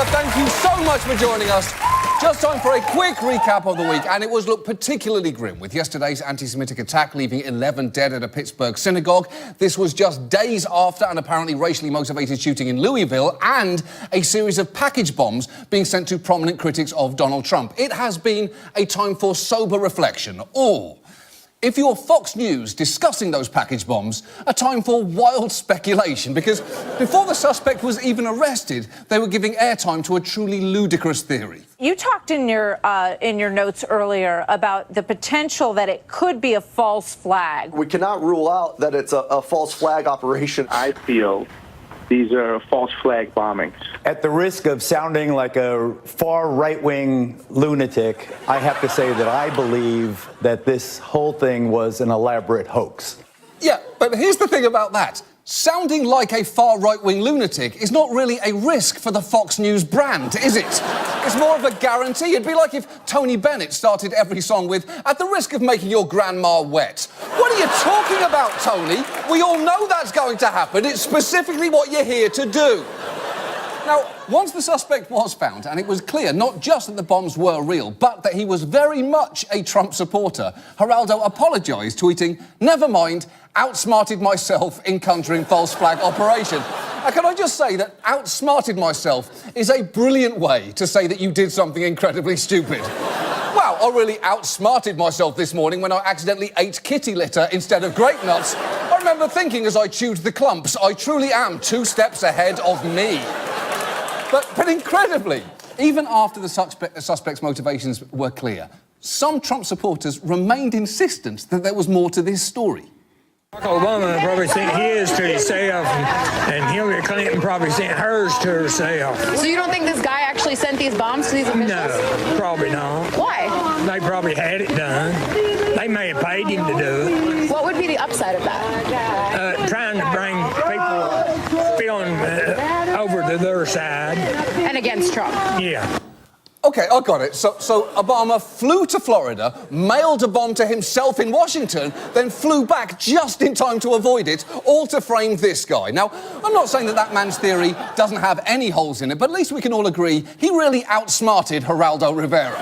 Rivera, thank you so much for joining us. Just time for a quick recap of the week, and it was, look, particularly grim, with yesterday's anti-Semitic attack leaving 11 dead at a Pittsburgh synagogue. This was just days after an apparently racially motivated shooting in Louisville and a series of package bombs being sent to prominent critics of Donald Trump. It has been a time for sober reflection, or, if you're Fox News discussing those package bombs, a time for wild speculation, because before the suspect was even arrested, they were giving airtime to a truly ludicrous theory. You talked in your notes earlier about the potential that it could be a false flag. We cannot rule out that it's a false flag operation. I feel these are false flag bombings. At the risk of sounding like a far right-wing lunatic, I have to say that I believe that this whole thing was an elaborate hoax. Yeah, but here's the thing about that. Sounding like a far right-wing lunatic is not really a risk for the Fox News brand, is it? It's more of a guarantee. It'd be like if Tony Bennett started every song with, "At the risk of making your grandma wet." What are you talking about, Tony? We all know that's going to happen. It's specifically what you're here to do. Now, once the suspect was found, and it was clear not just that the bombs were real, but that he was very much a Trump supporter, Geraldo apologised, tweeting, "Never mind, outsmarted myself in conjuring false flag operation." Now, can I just say that outsmarted myself is a brilliant way to say that you did something incredibly stupid. Wow, I really outsmarted myself this morning when I accidentally ate kitty litter instead of grape nuts. I remember thinking as I chewed the clumps, I truly am 2 steps ahead of me. But incredibly, even after the suspect's motivations were clear, some Trump supporters remained insistent that there was more to this story. Obama probably sent his to himself, and Hillary Clinton probably sent hers to herself. So you don't think this guy actually sent these bombs to these officials? No, probably not. Why? They probably had it done. They may have paid him to do it. What would be the upside of that? Trying to bring people feeling over to their side. And against Trump? Yeah. OK, I got it. So Obama flew to Florida, mailed a bomb to himself in Washington, then flew back just in time to avoid it, all to frame this guy. Now, I'm not saying that that man's theory doesn't have any holes in it, but at least we can all agree he really outsmarted Geraldo Rivera.